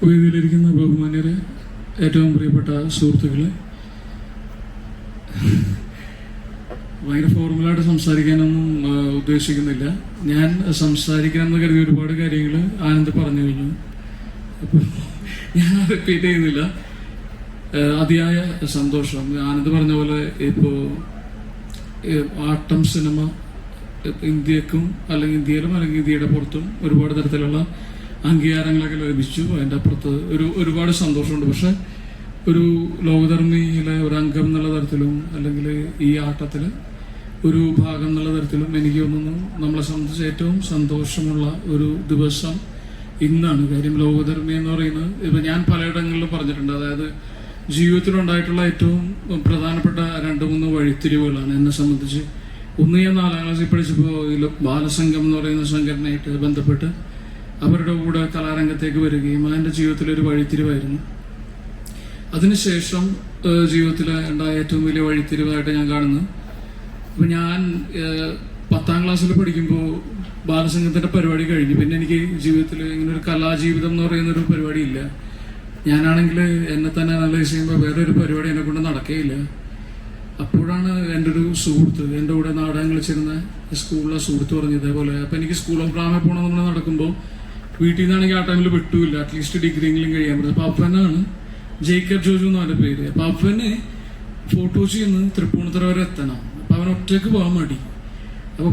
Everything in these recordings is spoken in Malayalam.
വേദിയിലിരിക്കുന്ന ബഹുമാന്യരെ, ഏറ്റവും പ്രിയപ്പെട്ട സുഹൃത്തുക്കളെ, ഭയങ്കര ഫോർമലായിട്ട് സംസാരിക്കാനൊന്നും ഉദ്ദേശിക്കുന്നില്ല. ഞാൻ സംസാരിക്കണമെന്ന് കരുതി ഒരുപാട് കാര്യങ്ങൾ ആനന്ദ് പറഞ്ഞു കഴിഞ്ഞു. അപ്പോൾ ഞാൻ റിപ്പീറ്റ് ചെയ്യുന്നില്ല. അതിയായ സന്തോഷം. ആനന്ദ് പറഞ്ഞ പോലെ ഇപ്പോൾ ആട്ടം സിനിമ ഇന്ത്യക്കും അല്ലെങ്കിൽ ഇന്ത്യയിലും അല്ലെങ്കിൽ ഇന്ത്യയുടെ പുറത്തും ഒരുപാട് തരത്തിലുള്ള അംഗീകാരങ്ങളൊക്കെ ലഭിച്ചു. അതിൻ്റെ അപ്പുറത്ത് ഒരുപാട് സന്തോഷമുണ്ട്. പക്ഷെ ഒരു ലോകധർമ്മിയിലെ ഒരു അംഗം എന്നുള്ള തരത്തിലും അല്ലെങ്കിൽ ഈ ആട്ടത്തിൽ ഒരു ഭാഗം എന്നുള്ള തരത്തിലും എനിക്ക് തോന്നുന്നു നമ്മളെ സംബന്ധിച്ച് ഏറ്റവും സന്തോഷമുള്ള ഒരു ദിവസം ഇന്നാണ്. കാര്യം ലോകധർമ്മി എന്ന് പറയുന്നത് ഇപ്പം ഞാൻ പലയിടങ്ങളിലും പറഞ്ഞിട്ടുണ്ട്. അതായത് ജീവിതത്തിലുണ്ടായിട്ടുള്ള ഏറ്റവും പ്രധാനപ്പെട്ട 2-3 വഴിത്തിരിവുകളാണ് എന്നെ സംബന്ധിച്ച്. ഒന്ന്, ഞാൻ 4ാം ക്ലാസ്സിൽ പഠിച്ചപ്പോൾ ബാലസംഘം എന്ന് പറയുന്ന സംഘടനയായിട്ട് ബന്ധപ്പെട്ട് അവരുടെ കൂടെ കലാരംഗത്തേക്ക് വരികയും അതെൻ്റെ ജീവിതത്തിലൊരു വഴിത്തിരിവായിരുന്നു. അതിനുശേഷം ജീവിതത്തിൽ ഉണ്ടായ ഏറ്റവും വലിയ വഴിത്തിരിവായിട്ട് ഞാൻ കാണുന്നത്, അപ്പം ഞാൻ 10ാം ക്ലാസ്സിൽ പഠിക്കുമ്പോൾ ബാലസംഘത്തിൻ്റെ പരിപാടി കഴിഞ്ഞു. പിന്നെ എനിക്ക് ജീവിതത്തിൽ ഇങ്ങനെ ഒരു കലാജീവിതം എന്ന് പറയുന്നൊരു പരിപാടി ഇല്ല. ഞാനാണെങ്കിൽ എന്നെ തന്നെ അനലൈസ് ചെയ്യുമ്പോൾ വേറെ ഒരു പരിപാടി എന്നെ കൊണ്ട് നടക്കുകയില്ല. അപ്പോഴാണ് എൻ്റെ ഒരു സുഹൃത്ത്, എൻ്റെ കൂടെ നാടകം കളിച്ചിരുന്ന സ്കൂളിലെ സുഹൃത്ത് പറഞ്ഞു ഇതേപോലെ. അപ്പം എനിക്ക് സ്കൂൾ ഓഫ് ഡ്രാമ പോകണം നമ്മൾ നടക്കുമ്പോൾ വീട്ടിൽ നിന്നാണെങ്കിൽ ആ ടൈമിൽ വിട്ടുമില്ല, അറ്റ്ലീസ്റ്റ് ഡിഗ്രിയെങ്കിലും കഴിയാൻ പറ്റും. അപ്പം അപ്പനാണ് ജേക്കബ് ജോജു എന്ന് അവൻ്റെ പേര്. അപ്പം അപ്പന് ഫോർട്ട് കൊച്ചിയിൽ നിന്ന് തൃപ്പൂണിത്തുറ വരെ എത്തണം. അപ്പം അവൻ ഒറ്റയ്ക്ക് പോകാൻ മടി. അപ്പോൾ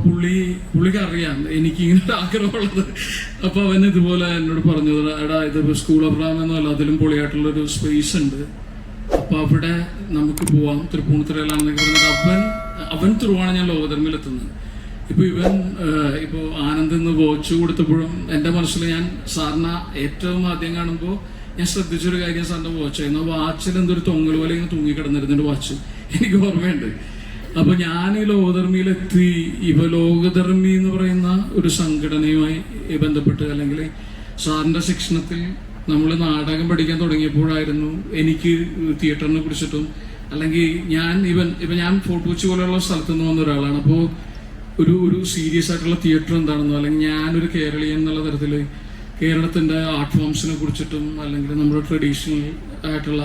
പുള്ളിക്ക് അറിയാം എനിക്ക് ഇങ്ങനെ ആഗ്രഹമുള്ളത്. അപ്പോൾ അവൻ ഇതുപോലെ എന്നോട് പറഞ്ഞു, എടാ ഇത് സ്കൂൾ ഓഫ് ഡ്രാമ എന്നല്ല, അതിലും പൊളിയായിട്ടുള്ളൊരു സ്പേസ് ഉണ്ട്, അപ്പോൾ അവിടെ നമുക്ക് പോവാം തൃപ്പൂണിത്തുറയിലാണെന്നൊക്കെ പറഞ്ഞിട്ട് അവൻ ത്രൂവാണ് ഞാൻ ലോകധർമ്മിയിലെത്തുന്നത്. ഇപ്പോൾ ആനന്ദ് ഇന്ന് വാച്ച് കൊടുത്തപ്പോഴും എൻ്റെ മനസ്സിൽ ഞാൻ സാറിന് ഏറ്റവും ആദ്യം കാണുമ്പോൾ ഞാൻ ശ്രദ്ധിച്ചൊരു കാര്യം, സാറിൻ്റെ വാച്ചായിരുന്നു. ആ വാച്ചിൽ എന്തൊരു തൊങ്ങൽ പോലെ ഇങ്ങനെ തൂങ്ങിക്കിടന്നിരുന്നൊരു വാച്ച് എനിക്ക് ഓർമ്മയുണ്ട്. അപ്പോൾ ഞാൻ ഈ ലോകധർമ്മിയിലെത്തി. ലോകധർമ്മി എന്ന് പറയുന്ന ഒരു സംഘടനയുമായി ബന്ധപ്പെട്ട് അല്ലെങ്കിൽ സാറിൻ്റെ ശിക്ഷണത്തിൽ നമ്മൾ നാടകം പഠിക്കാൻ തുടങ്ങിയപ്പോഴായിരുന്നു എനിക്ക് തിയേറ്ററിനെ കുറിച്ചിട്ടും അല്ലെങ്കിൽ ഞാൻ ഫോർട്ട് കൊച്ചി പോലെയുള്ള സ്ഥലത്തു നിന്ന് വന്ന ഒരാളാണ്. അപ്പോൾ ഒരു സീരിയസ് ആയിട്ടുള്ള തിയേറ്റർ എന്താണെന്നോ അല്ലെങ്കിൽ ഞാനൊരു കേരളീയൻ എന്നുള്ള തരത്തിൽ കേരളത്തിൻ്റെ ആർട്ട് ഫോംസിനെ കുറിച്ചിട്ടും അല്ലെങ്കിൽ നമ്മുടെ ട്രഡീഷണൽ ആയിട്ടുള്ള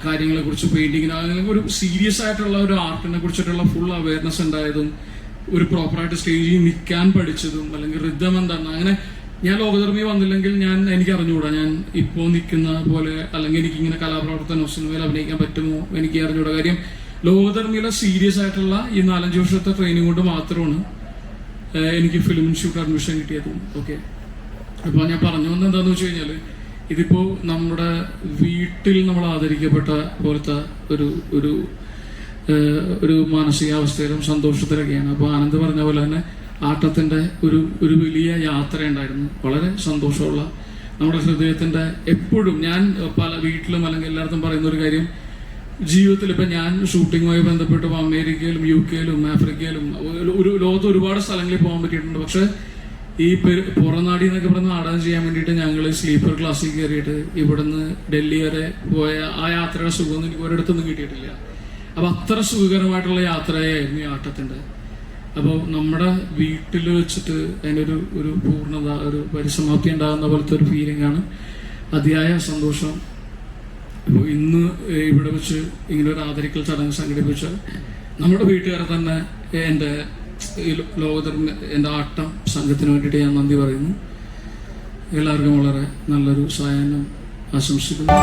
കാര്യങ്ങളെ കുറിച്ച് പെയിന്റിങ്ങിന് അല്ലെങ്കിൽ ഒരു സീരിയസ് ആയിട്ടുള്ള ഒരു ആർട്ടിനെ കുറിച്ചിട്ടുള്ള ഫുൾ അവയർനെസ് ഉണ്ടായതും ഒരു പ്രോപ്പറായിട്ട് സ്റ്റേജിൽ നിൽക്കാൻ പഠിച്ചതും അല്ലെങ്കിൽ റിതം എന്താണ്, അങ്ങനെ ഞാൻ ലോകധർമ്മി വന്നില്ലെങ്കിൽ എനിക്ക് അറിഞ്ഞുകൂടാ ഞാൻ ഇപ്പോൾ നിൽക്കുന്ന പോലെ അല്ലെങ്കിൽ എനിക്ക് ഇങ്ങനെ കലാപ്രവർത്തനോ സിനിമയിൽ അഭിനയിക്കാൻ പറ്റുമോ എനിക്ക് അറിഞ്ഞുകൂടാ. കാര്യം ലോകധർമ്മിയിലെ സീരിയസ് ആയിട്ടുള്ള ഈ 4-5 വർഷത്തെ ട്രെയിനിങ് കൊണ്ട് മാത്രമാണ് എനിക്ക് ഫിലിം ഇൻസ്റ്റിറ്റ്യൂട്ട് അഡ്മിഷൻ കിട്ടിയത്. ഓക്കെ, അപ്പോൾ ഞാൻ പറഞ്ഞു വന്നത് എന്താണെന്ന് വെച്ച് കഴിഞ്ഞാൽ ഇതിപ്പോൾ നമ്മുടെ വീട്ടിൽ നമ്മൾ ആദരിക്കപ്പെട്ട പോലത്തെ ഒരു മാനസികാവസ്ഥയിലും സന്തോഷത്തിലൊക്കെയാണ്. അപ്പോൾ ആനന്ദ് പറഞ്ഞ പോലെ തന്നെ ആട്ടത്തിൻ്റെ ഒരു വലിയ യാത്ര ഉണ്ടായിരുന്നു. വളരെ സന്തോഷമുള്ള നമ്മുടെ ഹൃദയത്തിൻ്റെ എപ്പോഴും ഞാൻ പല വീട്ടിലും അല്ലെങ്കിൽ എല്ലായിടത്തും പറയുന്ന ഒരു കാര്യം, ജീവിതത്തിൽ ഇപ്പം ഞാൻ ഷൂട്ടിങ്ങുമായി ബന്ധപ്പെട്ട് അമേരിക്കയിലും UK-യിലും ആഫ്രിക്കയിലും ലോകത്ത് ഒരുപാട് സ്ഥലങ്ങളിൽ പോകാൻ പറ്റിയിട്ടുണ്ട്. പക്ഷെ ഈ പുറനാടി എന്നൊക്കെ പറഞ്ഞ് നാടകം ചെയ്യാൻ വേണ്ടിയിട്ട് ഞങ്ങൾ സ്ലീപ്പർ ക്ലാസ്സിൽ കയറിയിട്ട് ഇവിടുന്ന് ഡൽഹി വരെ പോയ ആ യാത്രയുടെ സുഖമൊന്നും എനിക്ക് ഒരിടത്തൊന്നും കിട്ടിയിട്ടില്ല. അപ്പോൾ അത്ര സുഖകരമായിട്ടുള്ള യാത്രയായിരുന്നു ഈ ആട്ടത്തിൻ്റെ. അപ്പോൾ നമ്മുടെ വീട്ടിൽ വെച്ചിട്ട് അതിനൊരു പൂർണ്ണത, ഒരു പരിസമാപ്തി ഉണ്ടാകുന്ന പോലത്തെ ഒരു ഫീലിംഗ് ആണ്. അതിയായ സന്തോഷം. അപ്പോൾ ഇന്ന് ഇവിടെ വെച്ച് ഇങ്ങനെ ഒരു ആദരിക്കൽ ചടങ്ങ് സംഘടിപ്പിച്ച നമ്മുടെ വീട്ടുകാരെ തന്നെ എൻ്റെ ലോകധർമ്മ എൻ്റെ ആട്ടം സംഘത്തിന് വേണ്ടിയിട്ട് ഞാൻ നന്ദി പറയുന്നു. എല്ലാവർക്കും വളരെ നല്ലൊരു സായാഹ്നം ആശംസിക്കുന്നു.